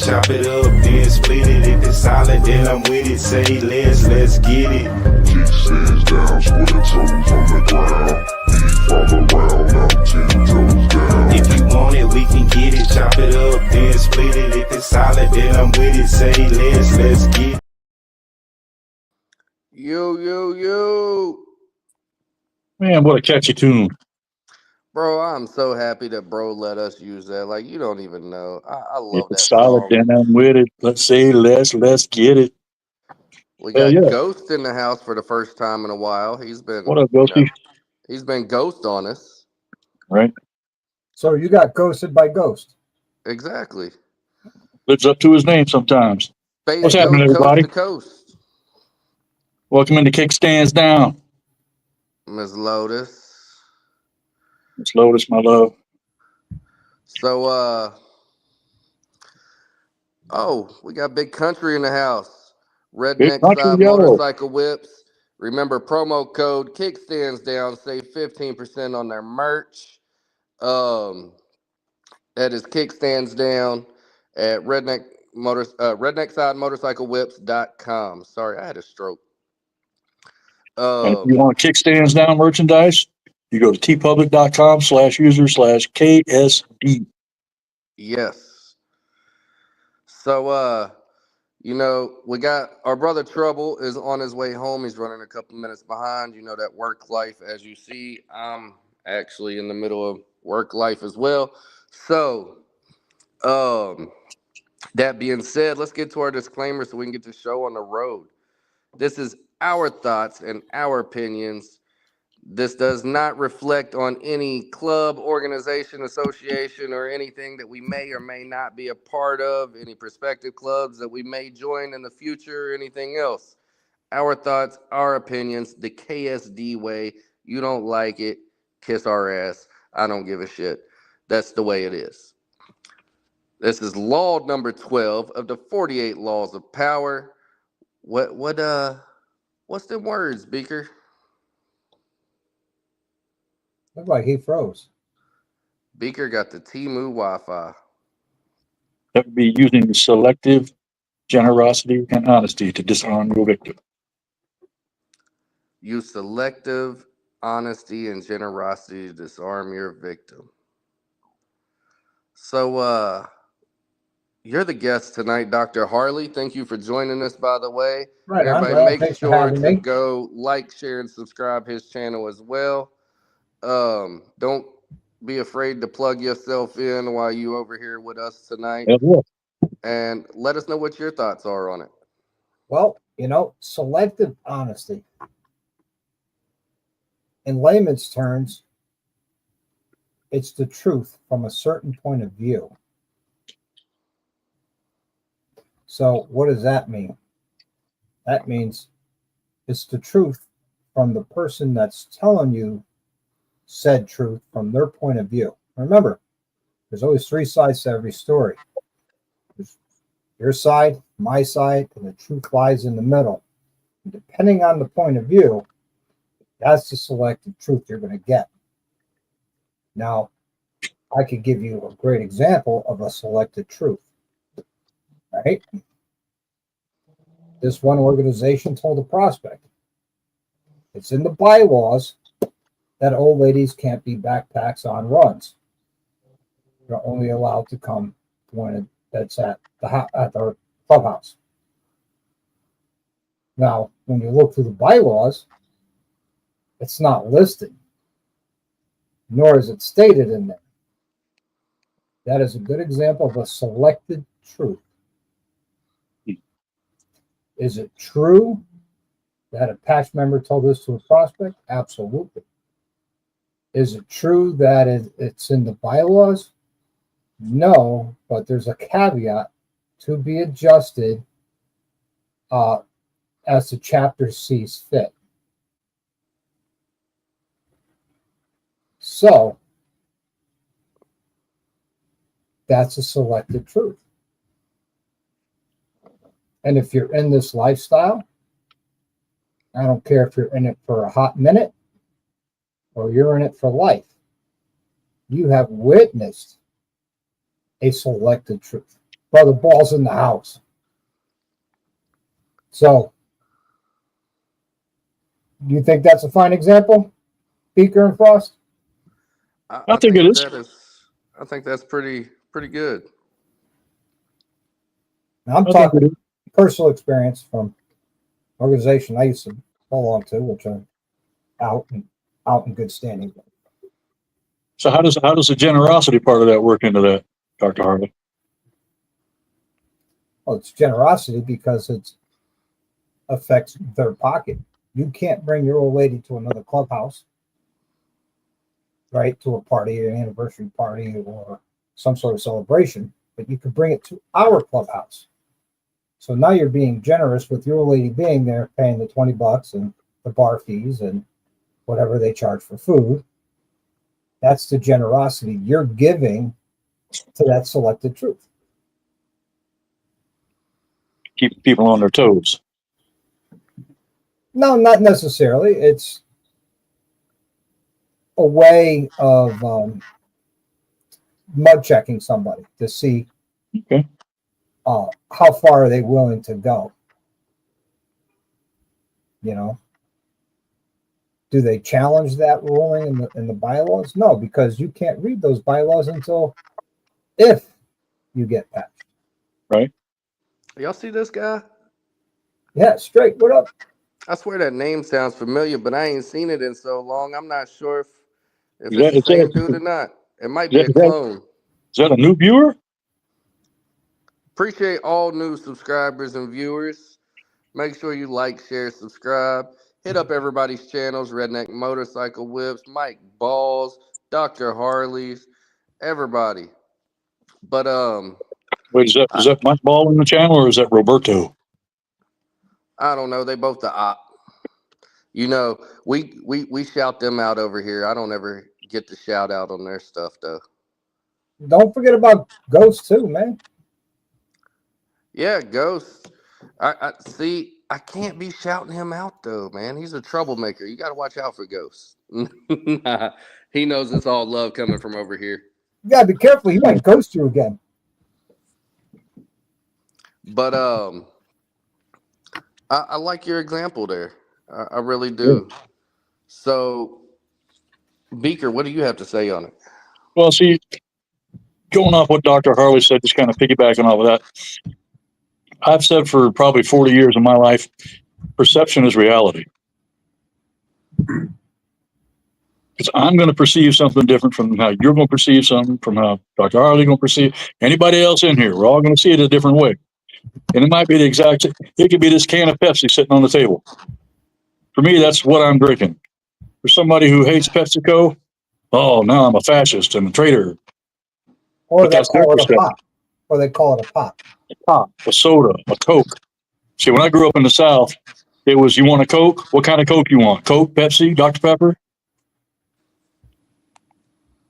chop it up, then split it. If it's solid, then I'm with it. Say let's get it. Kickstandz down, square toes on the ground. Feet fall around, now 10 toes down. If you want it, we can get it. Chop it up, then split it. If it's solid, then I'm with it. Say let's get it. Yo. Man, what a catchy tune. Bro, I'm so happy that bro let us use that. Like, you don't even know. I If love that it's solid, song. then I'm with it. Let's say let's get it. We Hell got yeah. Ghost in the house for the first time in a while. He's been What up, Ghosty? he's been ghost on us. Right? So you got ghosted by Ghost. Exactly. Lives up to his name sometimes. Space What's happening, Ghost, everybody? coast to coast. Welcome into Kickstandz Down. Miss Lotus. It's Lotus, my love. So we got Big Country in the house. Big Redneck Country, Side yo. Motorcycle Whips. Remember, promo code Kickstandz Down. Save 15% on their merch. That is Kickstandz Down at rednecksidemotorcyclewhips.com. Sorry, I had a stroke. And if you want Kickstandz Down merchandise, you go to tpublic.com/user/KSD. Yes. So, we got our brother Trouble is on his way home. He's running a couple minutes behind. You know, that work life, as you see. I'm actually in the middle of work life as well. So, that being said, let's get to our disclaimer so we can get the show on the road. This is our thoughts and our opinions. This does not reflect on any club, organization, association, or anything that we may or may not be a part of, any prospective clubs that we may join in the future, or anything else. Our thoughts, our opinions, the KSD way. You don't like it, kiss our ass. I don't give a shit. That's the way it is. This is law number 12 of the 48 laws of power. What's them words, Beaker? Looked like he froze. Beaker got the Temu Wi-Fi. That would be using selective generosity and honesty to disarm your victim. Use selective honesty and generosity to disarm your victim. So, you're the guest tonight, Dr. Harley. Thank you for joining us, by the way. Right, Everybody Andre, make thanks for sure having to me. go like, share, and subscribe his channel as well. Don't be afraid to plug yourself in while you over here with us tonight. Hell yeah. And let us know what your thoughts are on it. Well, selective honesty. In layman's terms, it's the truth from a certain point of view. So what does that mean? That means it's the truth from the person that's telling you said truth from their point of view. Remember, there's always three sides to every story. There's your side, my side, and the truth lies in the middle. And depending on the point of view, that's the selected truth you're going to get. Now, I could give you a great example of a selected truth. Right? This one organization told a prospect, it's in the bylaws that old ladies can't be backpacks on runs. They're only allowed to come when that's at the clubhouse. Now, when you look through the bylaws, it's not listed, nor is it stated in there. That is a good example of a selected truth. Is it true that a patch member told this to a prospect? Absolutely. Is it true that it's in the bylaws? No, but there's a caveat to be adjusted as the chapter sees fit. So, that's a selected truth. And if you're in this lifestyle, I don't care if you're in it for a hot minute or you're in it for life, you have witnessed a selected truth. Well, the ball's in the house. So, do you think that's a fine example, Beaker and Frost? I think it is. I think that's pretty good. Now, I'm I think it talking is. personal experience from organization I used to belong to, which I'm out in good standing with. So how does the generosity part of that work into that, Dr. Harley? Well, it's generosity because it affects their pocket. You can't bring your old lady to another clubhouse, right? To a party, an anniversary party, or some sort of celebration, but you can bring it to our clubhouse. So now you're being generous with your old lady being there, paying the $20 and the bar fees and whatever they charge for food. That's the generosity you're giving to that selected truth. Keep people on their toes. No, not necessarily. It's a way of mud checking somebody to see Okay. how far are they willing to go. You know, do they challenge that ruling in the bylaws? No, because you can't read those bylaws until if you get patched. Right. Y'all see this guy? Yeah, straight. What up? I swear that name sounds familiar, but I ain't seen it in so long. I'm not sure if Is it's the that, same dude or not. It might be is a clone. that a new viewer? Appreciate all new subscribers and viewers. Make sure you like, share, subscribe. Hit up everybody's channels: Redneck Motorcycle Whips, Mike Balls, Dr. Harley's, everybody. But Wait, is that Mike Ball in the channel or is that Roberto? I don't know. They both the op. You know, we shout them out over here. I don't ever get to shout out on their stuff though. Don't forget about Ghost too, man. Yeah, Ghost. I see. I can't be shouting him out though, man. He's a troublemaker. You got to watch out for Ghost. Nah, he knows it's all love coming from over here. You gotta be careful. He might ghost you again. But I like your example there. I really do. So, Beaker, what do you have to say on it? Well, see, going off what Dr. Harley said, just kind of piggybacking off of that, I've said for probably 40 years of my life, perception is reality. Because I'm going to perceive something different from how you're going to perceive something, from how Dr. Harley going to perceive anybody else in here. We're all going to see it a different way. And it might be the exact, it could be this can of Pepsi sitting on the table. For me, that's what I'm drinking. For somebody who hates PepsiCo, oh, now I'm a fascist and a traitor. Or But they that's their call it a perception. pop. Or they call it a pop. A pop, a soda, a Coke. See, when I grew up in the South, it was, you want a Coke? What kind of Coke you want? Coke, Pepsi, Dr. Pepper?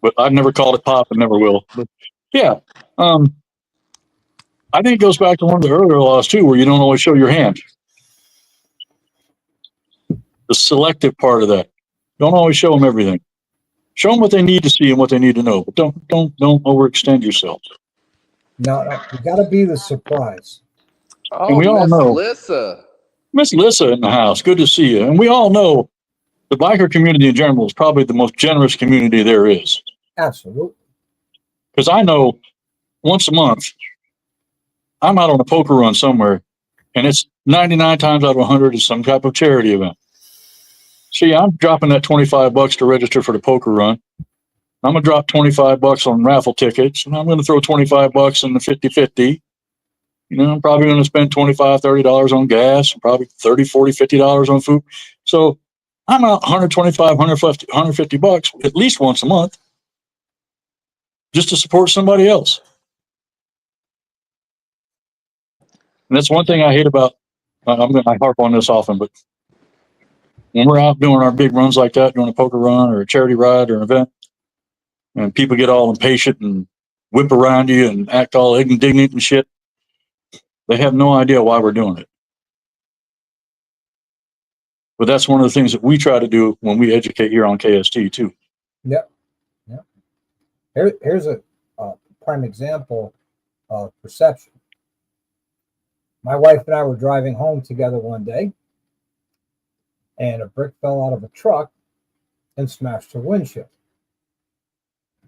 But I've never called it pop and never will. But yeah, I think it goes back to one of the earlier laws too, where you don't always show your hand. The selective part of that. Don't always show them everything. Show them what they need to see and what they need to know, but don't overextend yourself. No, you gotta be the surprise. Oh, we all Miss know. Lissa. Miss Lissa in the house. Good to see you. And we all know the biker community in general is probably the most generous community there is. Absolutely. Because I know once a month, I'm out on a poker run somewhere, and it's 99 times out of 100 is some type of charity event. See, I'm dropping that $25 to register for the poker run. I'm going to drop $25 on raffle tickets, and I'm going to throw $25 in the 50-50. You know, I'm probably going to spend $25, $30 on gas, probably $30, $40, $50 on food. So I'm out $125, $150 at least once a month just to support somebody else. And that's one thing I hate about, I harp on this often, but when we're out doing our big runs like that, doing a poker run or a charity ride or an event, and people get all impatient and whip around you and act all indignant and shit, they have no idea why we're doing it. But that's one of the things that we try to do when we educate here on KSD too. Yep. Here's a prime example of perception. My wife and I were driving home together one day, and a brick fell out of a truck and smashed her windshield.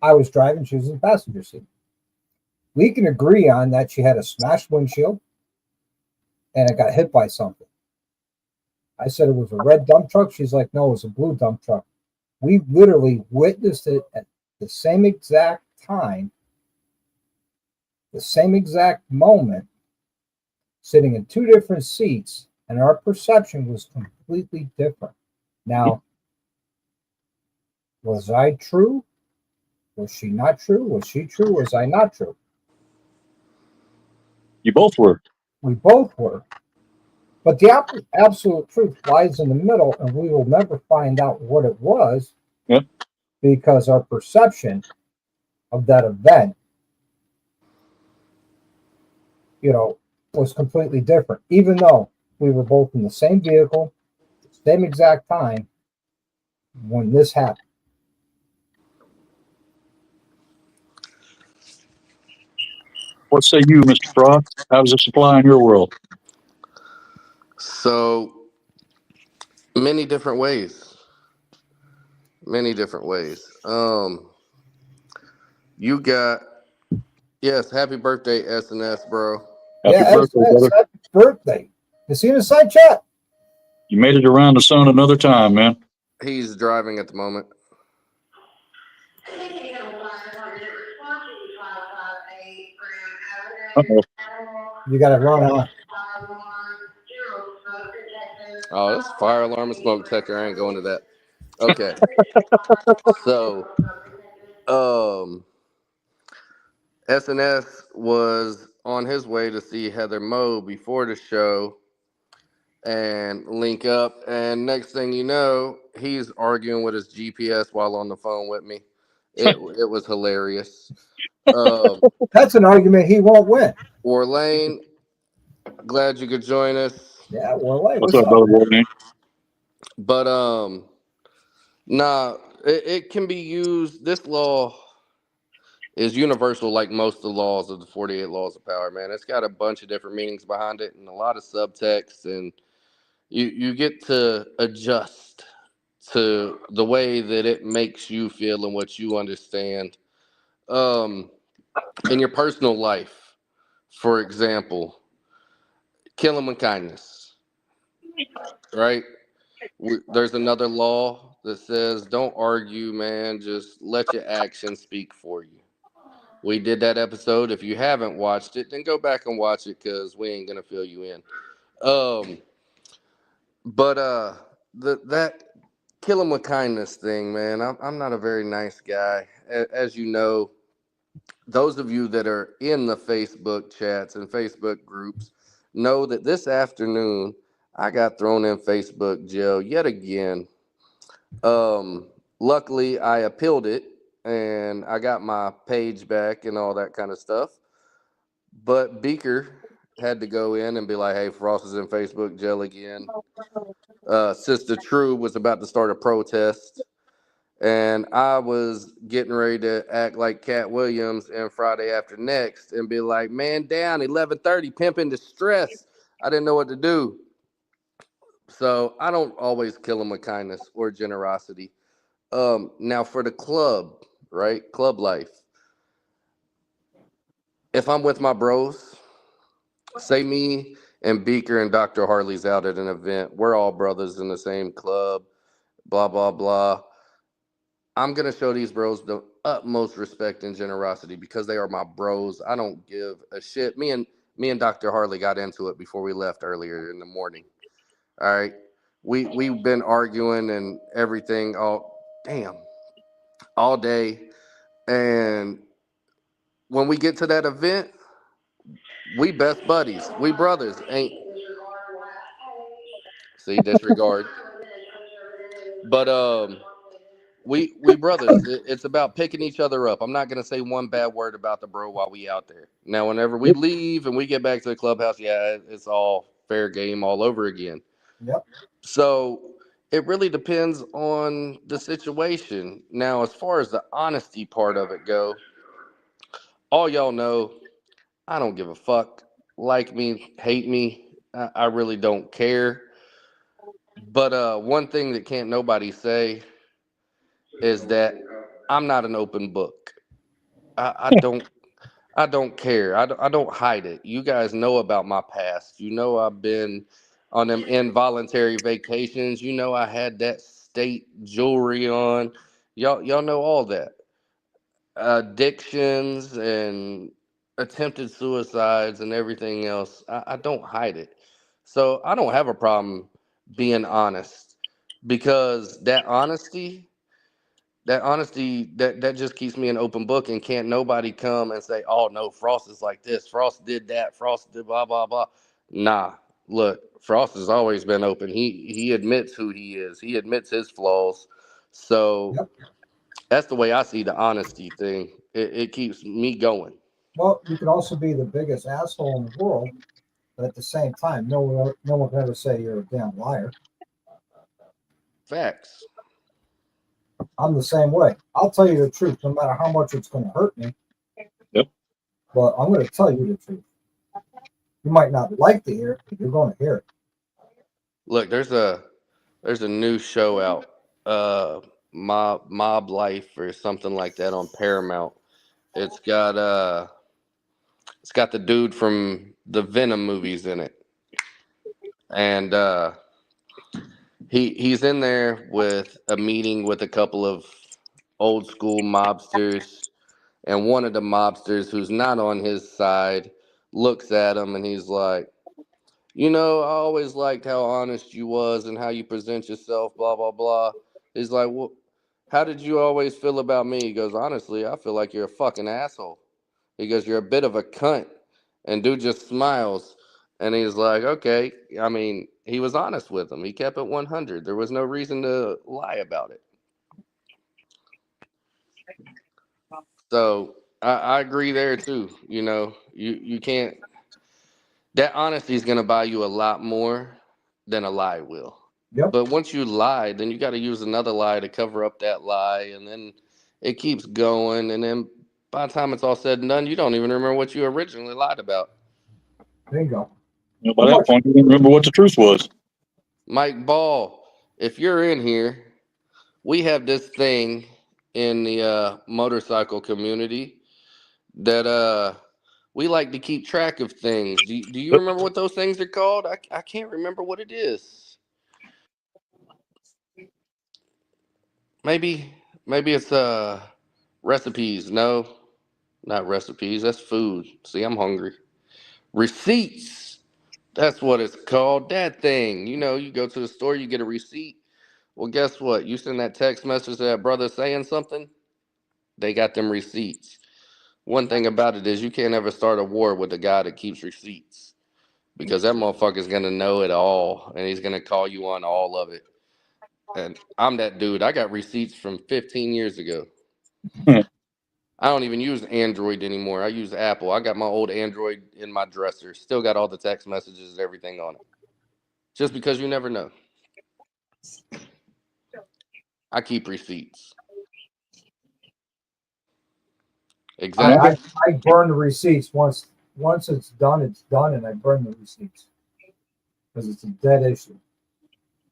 I was driving, she was in the passenger seat. We can agree on that she had a smashed windshield and it got hit by something. I said it was a red dump truck. She's like, no, it was a blue dump truck. We literally witnessed it at the same exact time, the same exact moment, sitting in two different seats, and our perception was completely different. Now, was I true? Was she not true? Was she true? Was I not true? You both were. We both were. But the absolute truth lies in the middle, and we will never find out what it was. Yep. Because our perception of that event, was completely different. Even though we were both in the same vehicle, same exact time when this happened. What say you, Mr. Frost? How does this apply in your world? So many different ways. Many different ways. You got, yes, happy birthday, SNS, bro. Happy birthday, brother. Happy birthday. You see in the side chat? You made it around the sun another time, man. He's driving at the moment. Uh-oh. You got to run on. Oh, this fire alarm and smoke detector. I ain't going to that. Okay. So, SNS was on his way to see Heather Moe before the show and link up. And next thing you know, he's arguing with his GPS while on the phone with me. It was hilarious. That's an argument he won't win. Orlane, glad you could join us. Yeah, Orlane. What's up, brother Warden? But it can be used. This law is universal, like most of the laws of the 48 laws of power, man. It's got a bunch of different meanings behind it and a lot of subtext, and you get to adjust to the way that it makes you feel and what you understand. In your personal life, for example, kill 'em with kindness, right? There's another law that says don't argue, man. Just let your actions speak for you. We did that episode. If you haven't watched it, then go back and watch it because we ain't gonna fill you in. That kill 'em with kindness thing, man. I'm not a very nice guy, as you know. Those of you that are in the Facebook chats and Facebook groups know that this afternoon I got thrown in Facebook jail yet again. Luckily, I appealed it and I got my page back and all that kind of stuff. But Beaker had to go in and be like, hey, Frost is in Facebook jail again. Sister True was about to start a protest. And I was getting ready to act like Cat Williams and Friday After Next and be like, man down, 11:30, pimp in distress. I didn't know what to do. So I don't always kill them with kindness or generosity. Now for the club, right? Club life. If I'm with my bros, say me and Beaker and Dr. Harley's out at an event. We're all brothers in the same club, blah, blah, blah. I'm going to show these bros the utmost respect and generosity because they are my bros. I don't give a shit. Me and Dr. Harley got into it before we left earlier in the morning. All right. We've been arguing and everything all day. And when we get to that event, we best buddies. We brothers. Ain't see disregard. But we brothers. It's about picking each other up. I'm not gonna say one bad word about the bro while we out there. Now, whenever we leave and we get back to the clubhouse, yeah, it's all fair game all over again. Yep. So it really depends on the situation. Now, as far as the honesty part of it go, all y'all know, I don't give a fuck. like me, hate me. I really don't care. But one thing that can't nobody say is that I'm not an open book. I don't I don't care. I don't hide it. You guys know about my past. You know I've been on them involuntary vacations. You know I had that state jewelry on. Y'all know all that. Addictions and attempted suicides and everything else. I don't hide it. So I don't have a problem being honest because that just keeps me an open book, and can't nobody come and say, oh no, Frost is like this, Frost did that, Frost did blah blah blah. Nah, look, Frost has always been open. He admits who he is, he admits his flaws. So Yep. that's the way I see the honesty thing. It keeps me going. Well, you could also be the biggest asshole in the world, but at the same time, no one can ever say you're a damn liar. Facts. I'm the same way. I'll tell you the truth, no matter how much it's going to hurt me. Yep. But I'm going to tell you the truth. You might not like to hear it, but you're going to hear it. Look, there's a new show out, Mob Life or something like that on Paramount. It's got the dude from the Venom movies in it, and he's in there with a meeting with a couple of old school mobsters, and one of the mobsters who's not on his side looks at him and he's like, I always liked how honest you was and how you present yourself, blah blah blah. He's like, well, how did you always feel about me? He goes, honestly, I feel like you're a fucking asshole. He goes, you're a bit of a cunt. And dude just smiles. And he's like, okay. I mean, he was honest with him. He kept it 100. There was no reason to lie about it. So I agree there too. You can't, that honesty is going to buy you a lot more than a lie will. Yep. But once you lie, then you got to use another lie to cover up that lie. And then it keeps going. And then by the time it's all said and done, you don't even remember what you originally lied about. There you go. By that point, you didn't remember what the truth was. Mike Ball, if you're in here, we have this thing in the motorcycle community that we like to keep track of things. Do you remember what those things are called? I can't remember what it is. Maybe it's recipes. No, not recipes. That's food. See, I'm hungry. Receipts. That's what it's called. That thing. You go to the store, you get a receipt. Well, guess what? You send that text message to that brother saying something, they got them receipts. One thing about it is you can't ever start a war with a guy that keeps receipts, because that motherfucker's going to know it all and he's going to call you on all of it. And I'm that dude. I got receipts from 15 years ago. I don't even use Android anymore. I use Apple. I got my old Android in my dresser. Still got all the text messages and everything on it. Just because you never know. I keep receipts. Exactly. I burn the receipts once it's done, and I burn the receipts because it's a dead issue.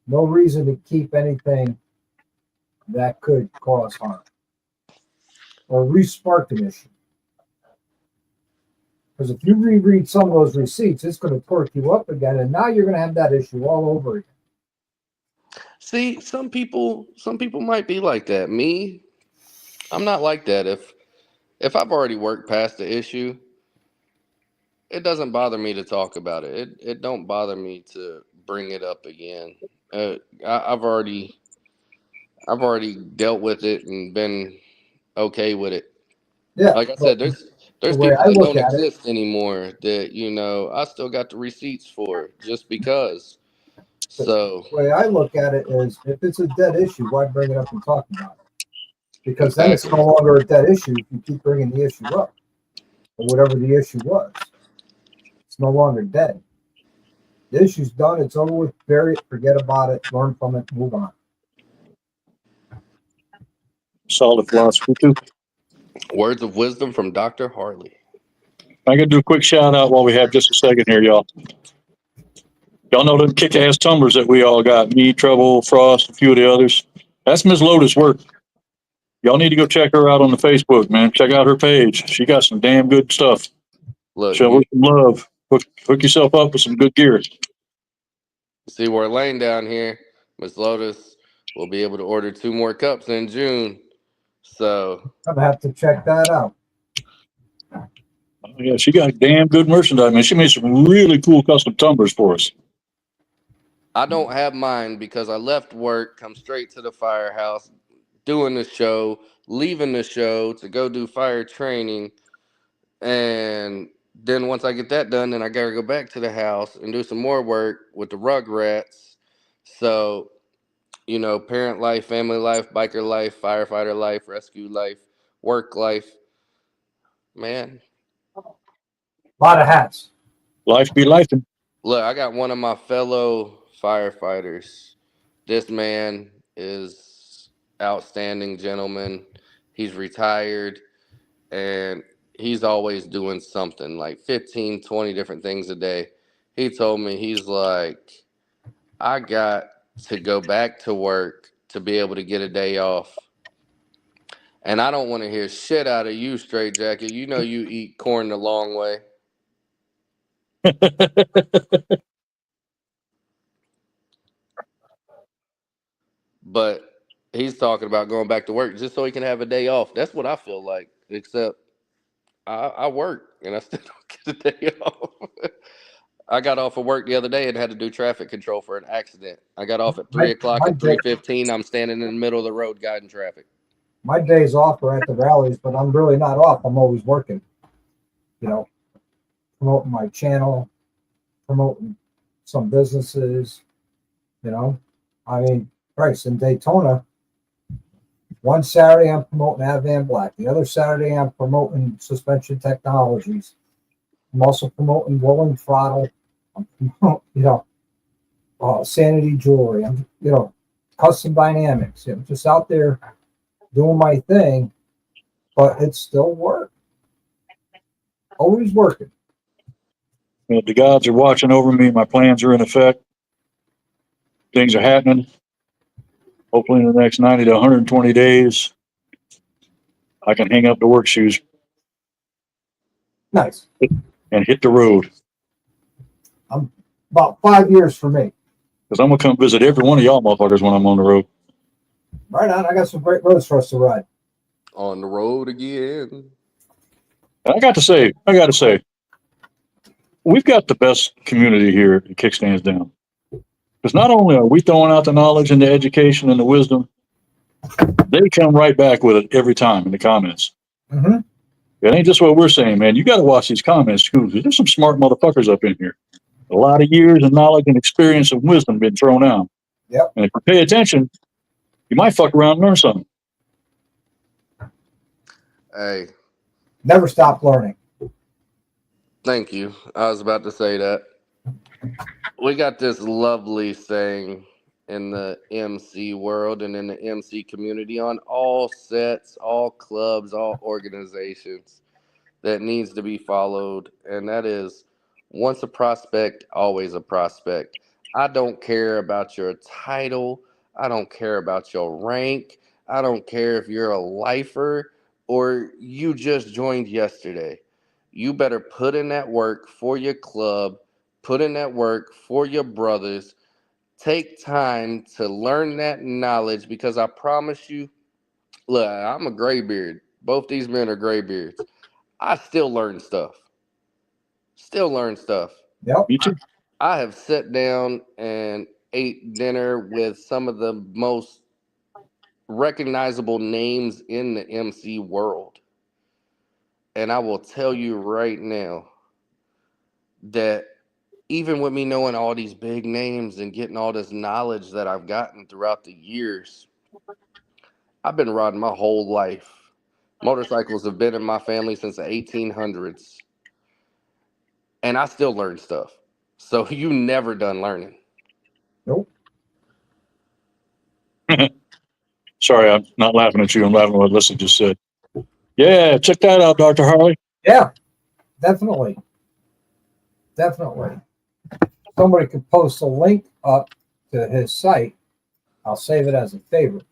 No reason to keep anything that could cause harm or re-spark an issue. Because if you reread some of those receipts, it's going to torque you up again, and now you're going to have that issue all over again. See, some people might be like that. Me, I'm not like that. If I've already worked past the issue, it doesn't bother me to talk about it. It don't bother me to bring it up again. I've already dealt with it and been okay with it. Yeah. Like I said, there's people that don't exist anymore that I still got the receipts for just because. So the way I look at it is, if it's a dead issue, why bring it up and talk about it? Because then it's no longer a dead issue if you keep bringing the issue up, or whatever the issue was. It's no longer dead. The issue's done. It's over with. Bury it. Forget about it. Learn from it. Move on. Solid philosophy too. Words of wisdom from Dr. Harley. I gotta do a quick shout out while we have just a second here, y'all. Y'all know them kick-ass tumblers that we all got. Me, Trouble, Frost, a few of the others. That's Ms. Lotus' work. Y'all need to go check her out on the Facebook, man. Check out her page. She got some damn good stuff. Look, Show her you some love. Hook yourself up with some good gear. see we're laying down here. Miss Lotus will be able to order 2 more cups in June. So I'm gonna have to check that out. Oh, yeah, she got damn good merchandise, man. She made some really cool custom tumblers for us. I don't have mine because I left work, come straight to the firehouse, doing the show, leaving the show to go do fire training. And then once I get that done, then I gotta go back to the house and do some more work with the Rugrats. So, parent life, family life, biker life, firefighter life, rescue life, work life. Man, A lot of hats. Life be life. look, I got one of my fellow firefighters. This man is outstanding gentleman. He's retired and he's always doing something like 15, 20 different things a day. He told me, he's like, I got to go back to work to be able to get a day off. And I don't want to hear shit out of you, Straight Jacket. You know you eat corn the long way. But he's talking about going back to work just so he can have a day off. That's what I feel like, except I work and I still don't get a day off. I got off of work the other day and had to do traffic control for an accident. I got off at 3 o'clock My at 3:15. I'm standing in the middle of the road guiding traffic. My days off are at the rallies, but I'm really not off. I'm always working. Promoting my channel, promoting some businesses. I mean, Christ, in Daytona, one Saturday I'm promoting Advan Black. The other Saturday I'm promoting Suspension Technologies. I'm also promoting Willing Throttle. I'm promoting, Sanity Jewelry. I'm, Custom Dynamics. Just out there doing my thing, but it's still work. Always working. The gods are watching over me. My plans are in effect. Things are happening. Hopefully in the next 90 to 120 days, I can hang up the work shoes Nice. and hit the road. About 5 years for me. Because I'm going to come visit every one of y'all motherfuckers when I'm on the road. Right on. I got some great roads for us to ride. On the road again. And I got to say, we've got the best community here at Kickstandz Down. Because not only are we throwing out the knowledge and the education and the wisdom, they come right back with it every time in the comments. Mm-hmm. It ain't just what we're saying, man. You got to watch these comments too. There's some smart motherfuckers up in here. A lot of years of knowledge and experience and wisdom been thrown out. Yep. And if you pay attention, you might fuck around and learn something. Hey, Never stop learning. thank you. I was about to say that. We got this lovely saying in the MC world and in the MC community on all sets, all clubs, all organizations that needs to be followed. And that is, once a prospect, always a prospect. I don't care about your title. I don't care about your rank. I don't care if you're a lifer or you just joined yesterday. You better put in that work for your club, put in that work for your brothers. Take time to learn that knowledge because I promise you, look, I'm a graybeard. Both these men are graybeards. I still learn stuff. Still learn stuff. Yep. Me too. I have sat down and ate dinner with some of the most recognizable names in the MC world. And I will tell you right now that even with me knowing all these big names and getting all this knowledge that I've gotten throughout the years, I've been riding my whole life. Motorcycles have been in my family since the 1800s. And I still learn stuff. So you never done learning. Nope. Sorry, I'm not laughing at you. I'm laughing at what Lissa just said. Yeah, check that out, Dr. Harley. Yeah. Definitely. Definitely. Somebody could post a link up to his site. I'll save it as a favorite.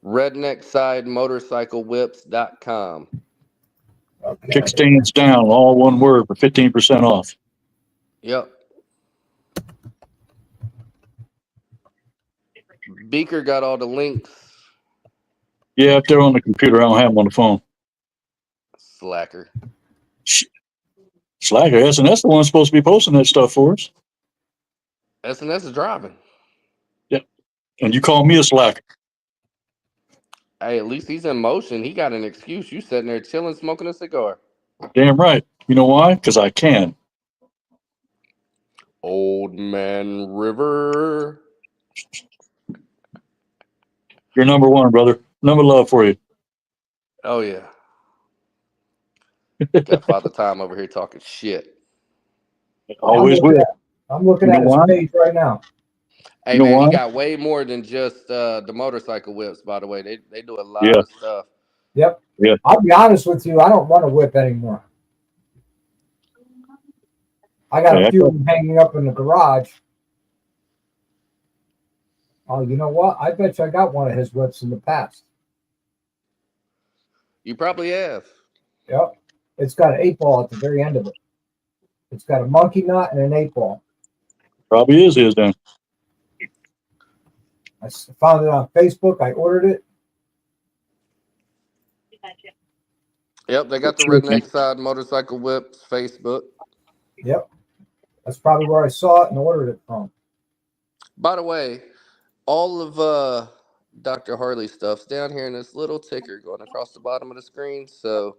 redneckssidemotorcyclewhips.com. Okay. Kickstandz Down, all one word, for 15% off. Yep. Beaker got all the links. Yeah, if they're on the computer, I don't have them on the phone. Slacker. Slacker, S&S the one supposed to be posting that stuff for us. SNS is driving. And you call me a slacker. Hey, at least he's in motion. He got an excuse. You sitting there chilling, smoking a cigar. Damn right. You know why? Because I can. Old Man River. You're number one, brother. Number love for you. Oh, yeah. Got Father Time over here talking shit. Always will. I'm looking You at know his why? page right now. Hey, You know man, he why? got way more than just the motorcycle whips, by the way. They do a lot Yeah. of stuff. Yep. Yeah. I'll be honest with you. I don't run a whip anymore. I got Yeah, a few of them hanging up in the garage. Oh, you know what? I bet you I got one of his whips in the past. You probably have. Yep. It's got an 8-ball at the very end of it. It's got a monkey nut and an 8-ball. Probably is his then. I found it on Facebook. I ordered it. Yep, they got the Sure, Redneck Side Motorcycle Whips Facebook. Yep. That's probably where I saw it and ordered it from. By the way, all of Dr. Harley's stuff's down here in this little ticker going across the bottom of the screen. So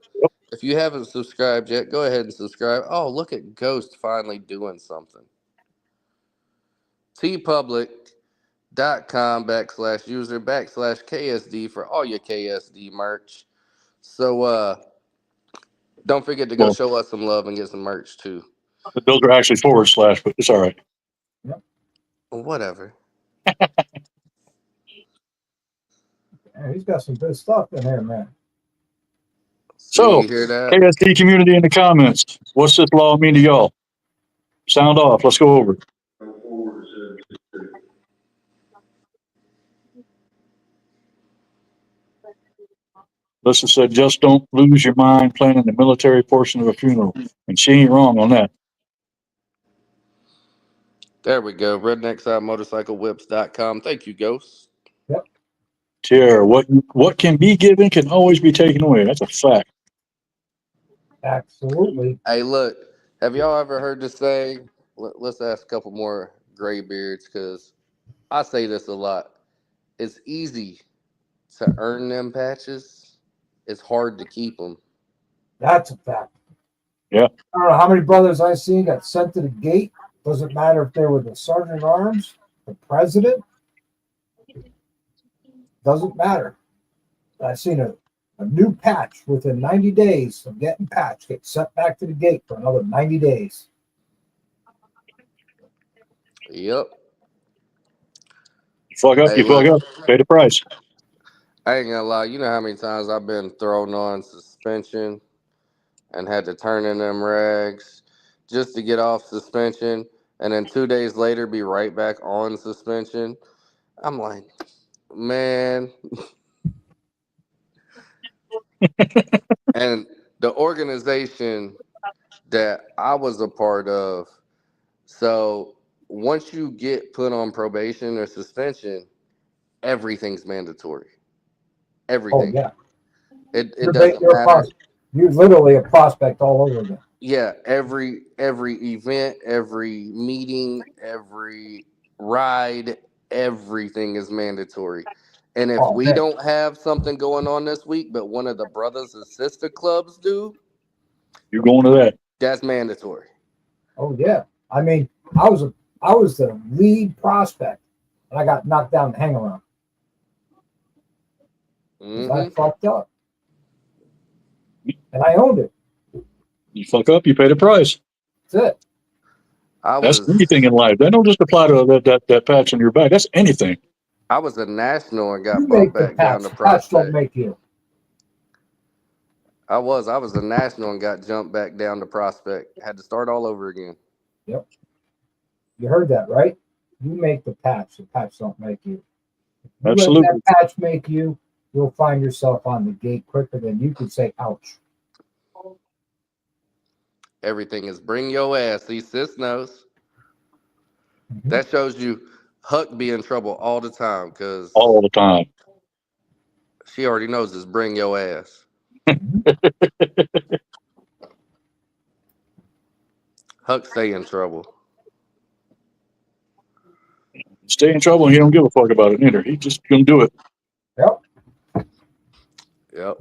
if you haven't subscribed yet, go ahead and subscribe. Oh, look at Ghost finally doing something. tpublic.com/user/KSD for all your KSD merch. So don't forget to go Well, show us some love and get some merch too. those are actually / but it's all right. Yep. Whatever. Man, he's got some good stuff in there, man. So, you hear that? KSD community in the comments. What's this law mean to y'all? Sound off. Let's go over it. Listen said, just don't lose your mind planning the military portion of a funeral. And she ain't wrong on that. There we go. RedneckSideMotorcycleWhips.com. Thank you, Ghost. Tear, what can be given can always be taken away. That's a fact. Absolutely. Hey, look, have y'all ever heard this saying? Let's ask a couple more gray beards because I say this a lot. It's easy to earn them patches. It's hard to keep them. That's a fact. Yeah. I don't know how many brothers I've seen got sent to the gate. Doesn't matter if they were the sergeant at arms, the president. Doesn't matter. I've seen a new patch within 90 days of getting patched get sent back to the gate for another 90 days. Yep. Fuck up, Hey, you fuck look, up. Pay the price. I ain't gonna lie. You know how many times I've been thrown on suspension and had to turn in them rags just to get off suspension, and then 2 days later be right back on suspension. I'm like, man. And the organization that I was a part of, so once you get put on probation or suspension, everything's mandatory. Everything. Oh, yeah. It doesn't matter. You're literally a prospect all over again. Yeah, every event, every meeting, every ride, everything is mandatory. And if we don't have something going on this week, but one of the brothers and sister clubs do, You're going to that. that's mandatory. Oh, yeah. I mean, I was the lead prospect, and I got knocked down the hang around. I fucked up, and I owned it. You fuck up, you pay the price. That's it. That's anything in life. That don't just apply to that patch on your back. That's anything. I was a national and got You brought make the back down to patch. Patch don't prospect. make you. I was a national and got jumped back down to prospect. Had to start all over again. Yep. You heard that, right? You make the patch. The patch don't make you. If you let Absolutely. that patch make you, you'll find yourself on the gate quicker than you could say, ouch. Everything is bring your ass. See, sis knows. Mhm. That shows you Huck be in trouble all the time because All the time. she already knows it's bring your ass. Huck stay in trouble. Stay in trouble and he don't give a fuck about it either. He just gonna do it. Yep. Yep.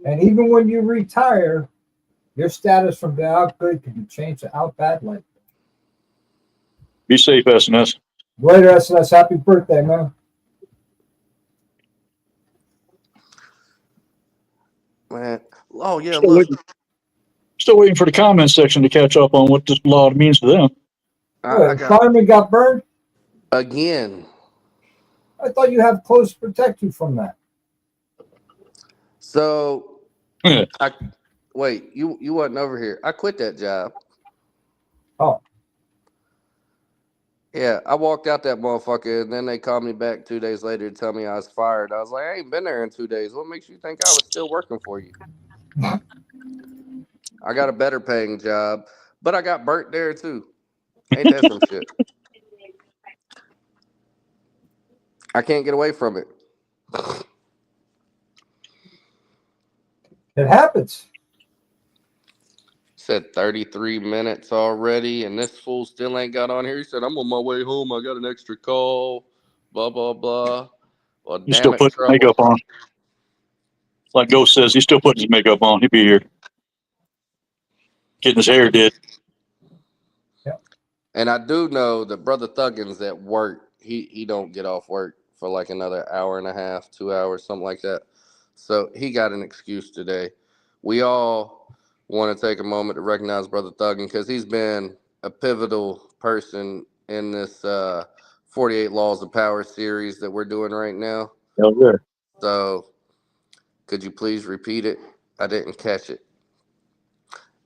And even when you retire, your status from the out good can be changed to out bad. Like, Be safe, SNS. later, SNS, happy birthday, man. Man. Oh yeah, Still look. waiting for the comments section to catch up on what this law means to them. I What, got fireman got burned? again. I thought you have clothes to protect you from that. So Yeah. wait, you wasn't over here. I quit that job. Oh. Yeah, I walked out that motherfucker, and then they called me back 2 days later to tell me I was fired. I was like, I ain't been there in 2 days. What makes you think I was still working for you? I got a better paying job, but I got burnt there too. Ain't that some shit? I can't get away from it. It happens. Said 33 minutes already, and this fool still ain't got on here. He said, I'm on my way home. I got an extra call. Blah, blah, blah. Well, He's still damn it, putting trouble. makeup on. Like Ghost says, he's still putting his makeup on. He'll be here. Getting his hair did. And I do know that Brother Thuggins at work, he don't get off work for like another hour and a half, 2 hours, something like that. So he got an excuse today. We all want to take a moment to recognize Brother Thuggin because he's been a pivotal person in this 48 Laws of Power series that we're doing right now. Hell yeah. So could you please repeat it? I didn't catch it.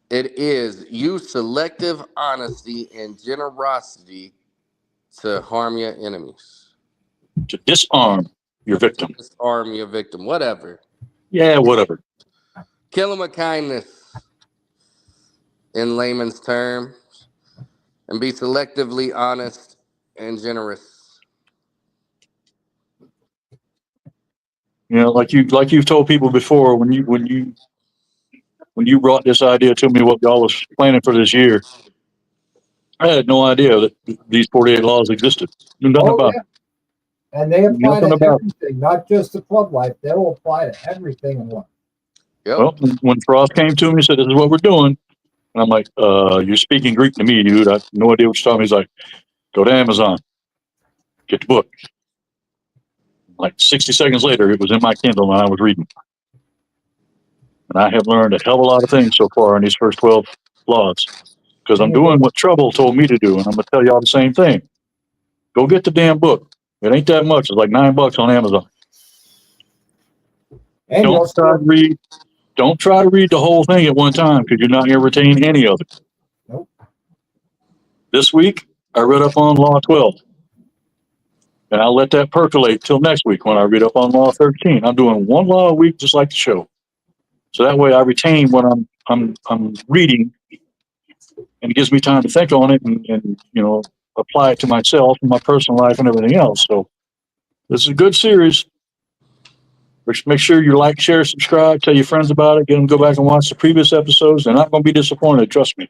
It is use selective honesty and generosity to harm your enemies. To disarm your victim. Disarm your victim, whatever. Yeah, whatever. Kill them with kindness, in layman's terms, and be selectively honest and generous. You know, like you've told people before when you brought this idea to me, what y'all was planning for this year, I had no idea that these 48 laws existed. Knew nothing Oh, about yeah. And they it. apply Nothing to about it. everything, not just to club life. They'll apply to everything in life. Yep. Well, when Frost came to me and said, this is what we're doing, and I'm like, you're speaking Greek to me, dude. I have no idea what you're talking about. He's like, go to Amazon, get the book. Like 60 seconds later, it was in my Kindle and I was reading. And I have learned a hell of a lot of things so far in these first 12 laws because I'm doing what Trouble told me to do. And I'm going to tell y'all the same thing. Go get the damn book. It ain't that much. It's like $9 on Amazon. And Don't try to read the whole thing at one time because you're not going to retain any of it. Nope. This week, I read up on Law 12. And I'll let that percolate till next week when I read up on Law 13. I'm doing one law a week, just like the show. So that way I retain what I'm reading, and it gives me time to think on it and apply it to myself and my personal life and everything else. So this is a good series. Make sure you like, share, subscribe, tell your friends about it, get them to go back and watch the previous episodes. They're not going to be disappointed, trust me.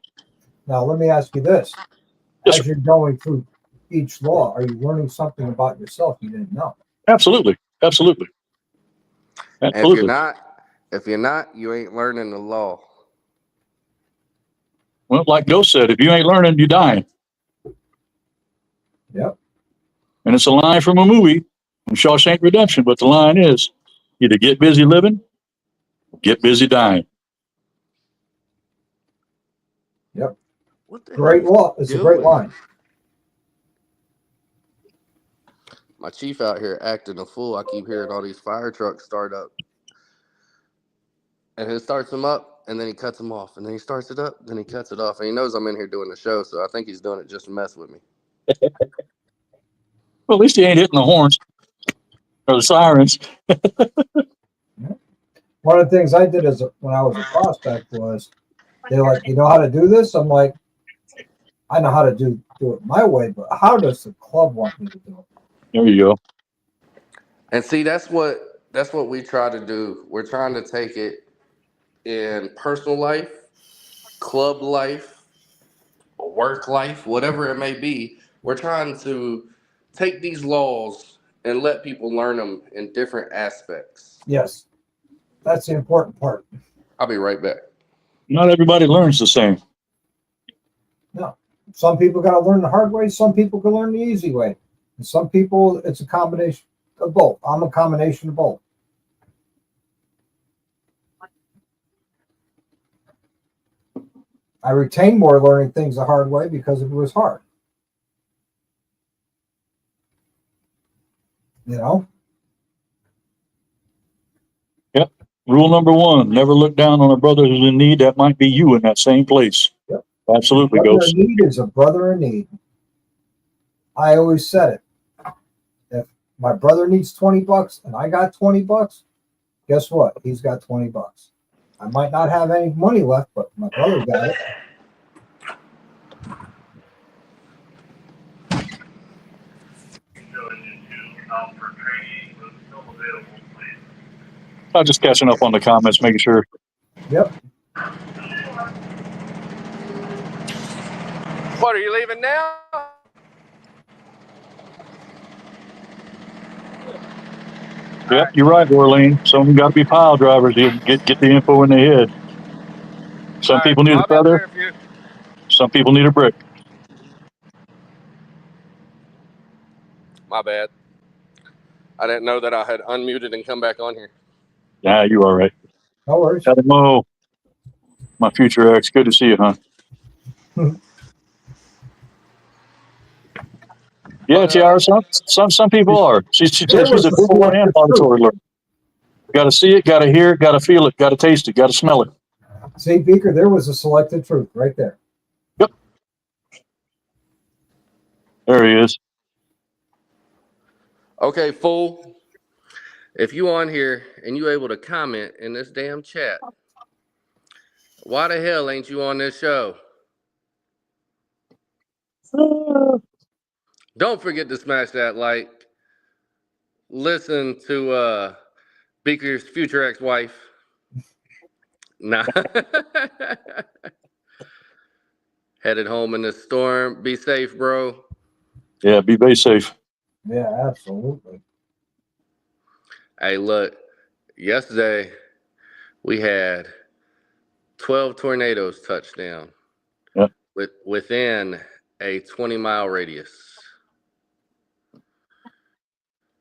Now, let me ask you this. Yes, As you're going through each law, are you learning something about yourself you didn't know? Absolutely. Absolutely. And if you're not, you ain't learning the law. Well, like Ghost said, if you ain't learning, you're dying. Yep. And it's a line from a movie, from Shawshank Redemption, but the line is either get busy living or get busy dying. Yep. What the Great hell law. It's a great doing? line. My chief out here acting a fool. I keep hearing all these fire trucks start up. and he starts them up, and then he cuts them off, and then he starts it up, then he cuts it off, and he knows I'm in here doing the show, so I think he's doing it just to mess with me. Well, at least he ain't hitting the horns or the sirens. One of the things I did when I was a prospect was they're like, you know how to do this? I'm like, I know how to do it my way, but how does the club want me to do it? There you go. And see, that's what we try to do. We're trying to take it in personal life, club life, work life, whatever it may be. We're trying to take these laws and let people learn them in different aspects. Yes, that's the important part. I'll be right back. Not everybody learns the same. No, some people got to learn the hard way. Some people can learn the easy way. And some people, it's a combination of both. I'm a combination of both. I retain more learning things the hard way because it was hard. You know? Yep. Rule number 1, never look down on a brother who's in need. That might be you in that same place. Yep. Absolutely, Brother Ghost. in need is a brother in need. I always said it. If my brother needs $20 and I got $20, guess what? He's got $20. I might not have any money left, but my brother got it. I'm just catching up on the comments, making sure. Yep. What, are you leaving now? Yep, you're right, Orlean. Some of them got to be pile drivers. You get the info in their head. Some people need a feather. Some people need a brick. My bad. I didn't know that I had unmuted and come back on here. Yeah, you all right. No worries. Hello, my future ex. Good to see you, huh? Yeah, Tiara. Some people are. She's a visual and auditory learner. Got to see it, got to hear it, got to feel it, got to taste it, got to smell it. See, Beaker, there was a selected truth right there. Yep. There he is. Okay, fool. If you on here and you able to comment in this damn chat, why the hell ain't you on this show? Don't forget to smash that like. Listen to Beaker's future ex-wife. Nah. Headed home in the storm. Be safe, bro. Yeah, be very safe. Yeah, absolutely. Hey, look. Yesterday, we had 12 tornadoes touch down. Yep. Within a 20-mile radius.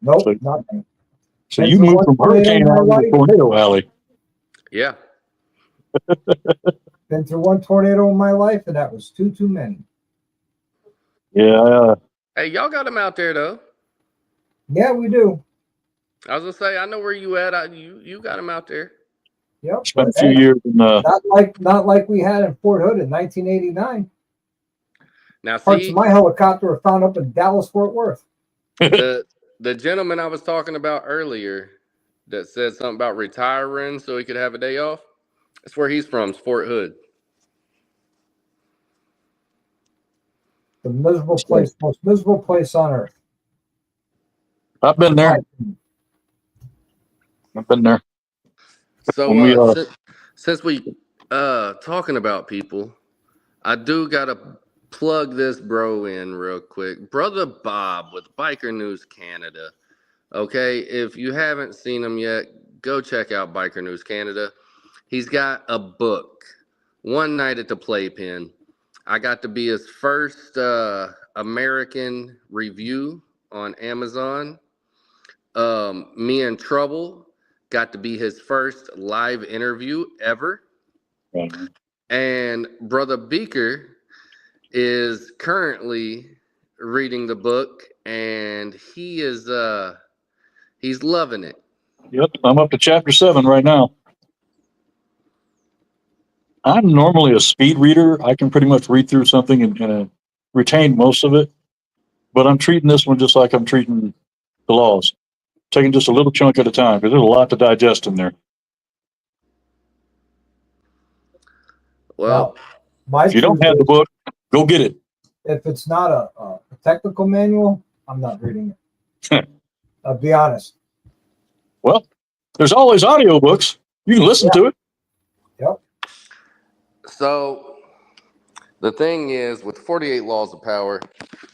Nope, nothing. So you moved from hurricane alley to tornado alley. Yeah. Been through one tornado in my life, and that was too many. Yeah. Hey, y'all got them out there, though. Yeah, we do. I was going to say, I know where you at. You got them out there. Yep. Spent a few years in not like we had in Fort Hood in 1989. Now, Parts of my helicopter were found up in Dallas, Fort Worth. The gentleman I was talking about earlier that said something about retiring so he could have a day off, that's where he's from, Fort Hood. The miserable place, most miserable place on earth. I've been there. I've been there. So since we talking about people, I do gotta plug this bro in real quick. Brother Bob with Biker News Canada. Okay, if you haven't seen him yet, go check out Biker News Canada. He's got a book, One Night at the Playpen. I got to be his first American review on Amazon. Me and Trouble got to be his first live interview ever. Mm-hmm. And Brother Beaker is currently reading the book, and he is he's loving it. Yep, I'm up to chapter 7 right now. I'm normally a speed reader. I can pretty much read through something and retain most of it. But I'm treating this one just like I'm treating the laws, taking just a little chunk at a time because there's a lot to digest in there. Well, Now, my If you don't truth have the is, book, go get it. if it's not a technical manual, I'm not reading it. I'll be honest. Well, there's always audiobooks. You can listen to it. Yep. so the thing is, with 48 Laws of Power,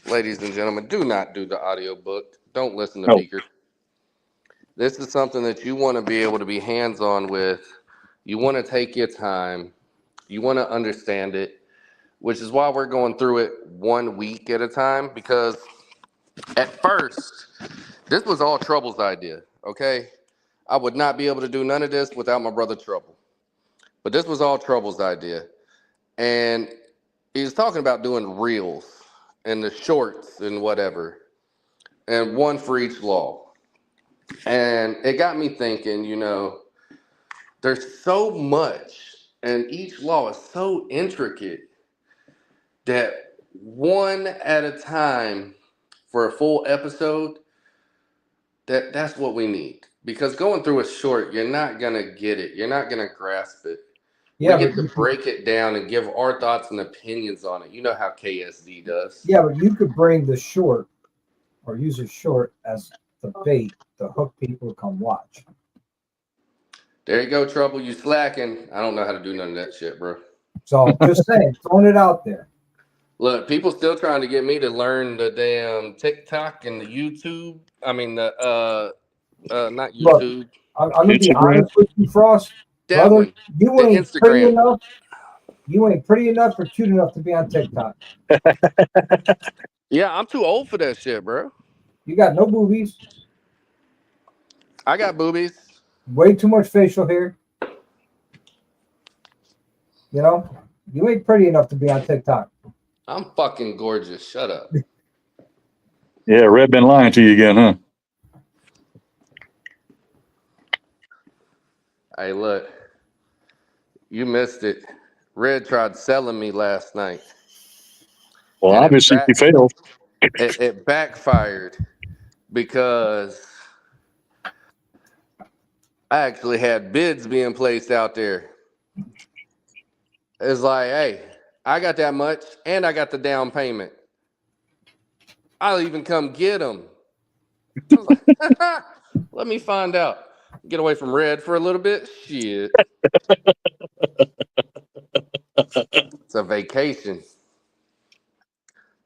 ladies and gentlemen, do not do the audiobook. Don't listen to No. Beaker. This is something that you want to be able to be hands-on with. You want to take your time. You want to understand it, which is why we're going through it 1 week at a time, because at first, this was all Trouble's idea, okay? I would not be able to do none of this without my brother Trouble. But this was all Trouble's idea. And he was talking about doing reels and the shorts and whatever, and one for each law. And it got me thinking, there's so much, and each law is so intricate that one at a time for a full episode, that's what we need. Because going through a short, you're not going to get it. You're not going to grasp it. Yeah, we get but to break it down and give our thoughts and opinions on it. You know how KSD does. yeah, but you could bring the short or use a short as the bait to hook people to come watch. There you go, Trouble. You slacking. I don't know how to do none of that shit, bro. So just saying, throwing it out there. Look, people still trying to get me to learn the damn TikTok and the YouTube. I mean, not Look, YouTube. I'm gonna be Instagram. honest with you, Frost. That Brother, one. you The ain't pretty Instagram. enough. You ain't pretty enough or cute enough to be on TikTok. Yeah, I'm too old for that shit, bro. You got no boobies, I got boobies. way too much facial hair. You know, you ain't pretty enough to be on TikTok. I'm fucking gorgeous. Shut up. Yeah, Red been lying to you again, huh? Hey, look. You missed it. Red tried selling me last night. Well, And obviously he failed. It backfired because I actually had bids being placed out there. It's like, hey, I got that much and I got the down payment. I'll even come get them. I was like, let me find out. Get away from Red for a little bit. Shit. It's a vacation.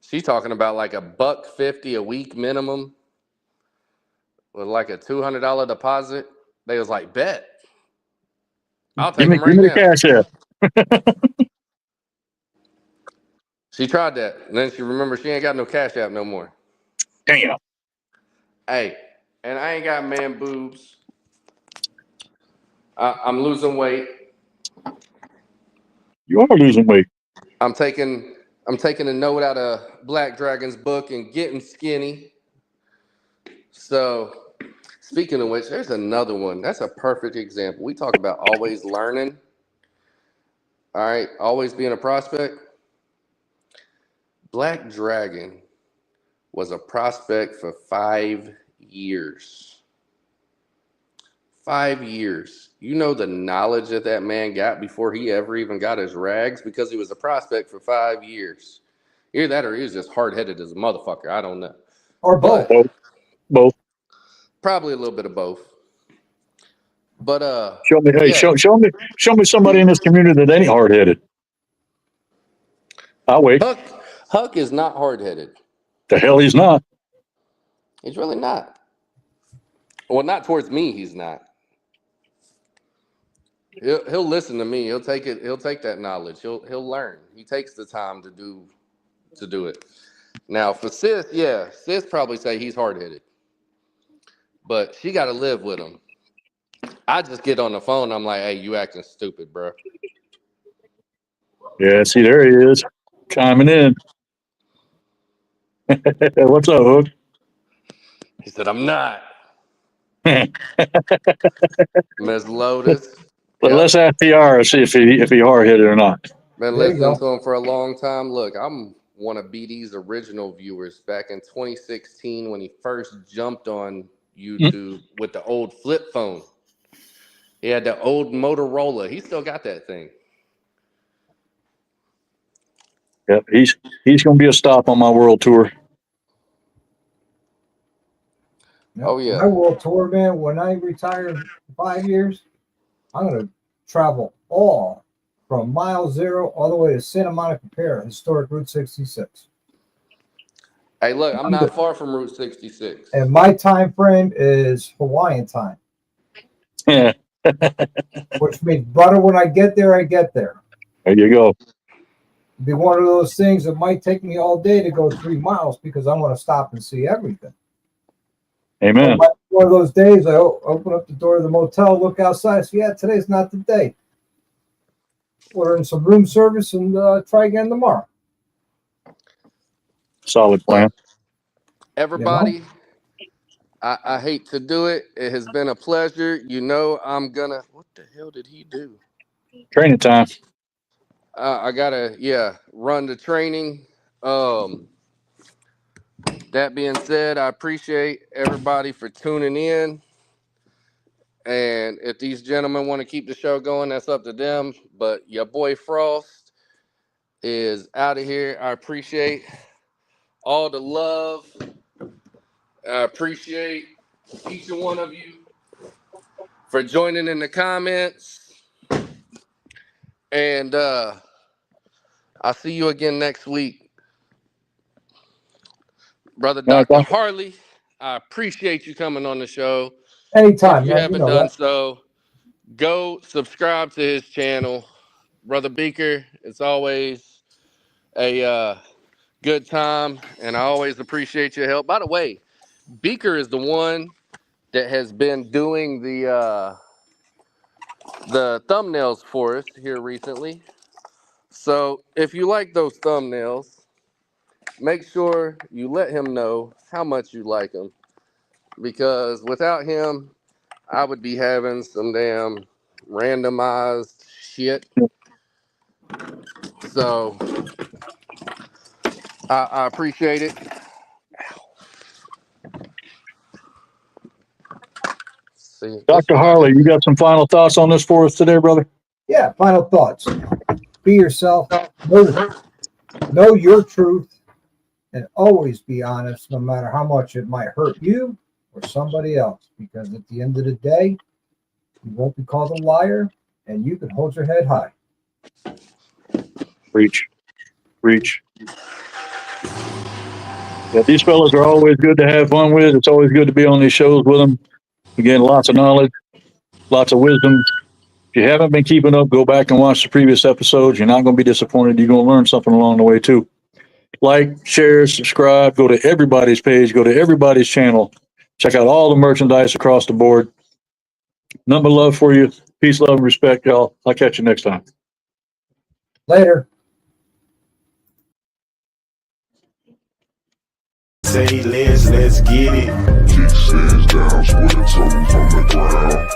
She's talking about like $150 a week minimum with like a $200 deposit. They was like, bet. I'll take them right Give me the now. cash app. She tried that. And then she remembered she ain't got no Cash App no more. Damn. Hey, and I ain't got man boobs. I'm losing weight. You are losing weight. I'm taking a note out of Black Dragon's book and getting skinny. So, speaking of which, there's another one. That's a perfect example. We talk about always learning. All right, always being a prospect. Black Dragon was a prospect for 5 years. 5 years. You know the knowledge that man got before he ever even got his rags because he was a prospect for 5 years. Either that or he was just hard-headed as a motherfucker. I don't know. Or both. Both. Probably a little bit of both. But Show me, hey, yeah. show me somebody in this community that ain't hard headed. I'll wait. Huck is not hard-headed. The hell he's not. He's really not. Well, not towards me, he's not. He'll listen to me. He'll take it. He'll take that knowledge. He'll learn. He takes the time to do it. Now for sis, yeah, sis probably say he's hard-headed, but she got to live with him. I just get on the phone. I'm like, hey, you acting stupid, bro. Yeah, see, there he is, chiming in. What's up, Hook? He said, I'm not. Miss Lotus. But Yep. let's ask PR and see if he hard headed or not. Been There you listening go. to him for a long time. Look, I'm one of BD's original viewers back in 2016 when he first jumped on YouTube with the old flip phone. He had the old Motorola. He still got that thing. Yep, he's going to be a stop on my world tour. Yep. Oh, yeah. My world tour, man, when I retire in 5 years, I'm going to travel all from mile zero all the way to Santa Monica Pier, historic Route 66. Hey, look, I'm not far from Route 66. And my time frame is Hawaiian time, Yeah, which means, brother, when I get there, I get there. there you go. It'll be one of those things that might take me all day to go 3 miles because I want to stop and see everything. Amen. One of those days, I open up the door of the motel, look outside, say, yeah, today's not the day. Order in some room service and try again tomorrow. Solid plan. Everybody, I hate to do it. It has been a pleasure. You know, I'm gonna. What the hell did he do? Training time. I gotta, run the training. That being said, I appreciate everybody for tuning in. And if these gentlemen want to keep the show going, that's up to them. But your boy Frost is out of here. I appreciate all the love. I appreciate each and one of you for joining in the comments. And I'll see you again next week. Brother Dr. Harley, I appreciate you coming on the show. Anytime. If you man, haven't know done that. so, go subscribe to his channel. Brother Beaker, it's always a good time, and I always appreciate your help. By the way, Beaker is the one that has been doing the thumbnails for us here recently. So if you like those thumbnails, make sure you let him know how much you like them, because without him, I would be having some damn randomized shit. So I appreciate it. See, Dr. Harley, you got some final thoughts on this for us today, brother? Yeah, final thoughts. Be yourself. Know your truth. And always be honest, no matter how much it might hurt you or somebody else. Because at the end of the day, you won't be called a liar, and you can hold your head high. Preach. Yeah, these fellas are always good to have fun with. It's always good to be on these shows with them. Again, lots of knowledge, lots of wisdom. If you haven't been keeping up, go back and watch the previous episodes. You're not going to be disappointed. You're going to learn something along the way, too. Like, share, subscribe, go to everybody's page, go to everybody's channel. Check out all the merchandise across the board. Number love for you. Peace, love, and respect, y'all. I'll catch you next time. Later. Say let's get it. Kickstandz down, square toes on the ground.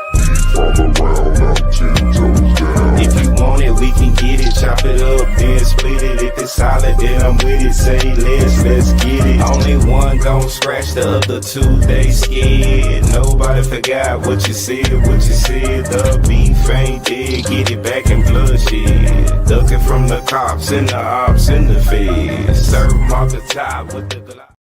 Fall around, up 10 toes down. If you want it, we can get it. Chop it up, then split it. If it's solid, then I'm with it. Say let's get it. Only one gon' scratch, the other two, they scared. Nobody forgot what you said. The beef ain't dead, get it back in bloodshed. Ducking from the cops and the ops and the feds. Serve 'em off the top with the Glock.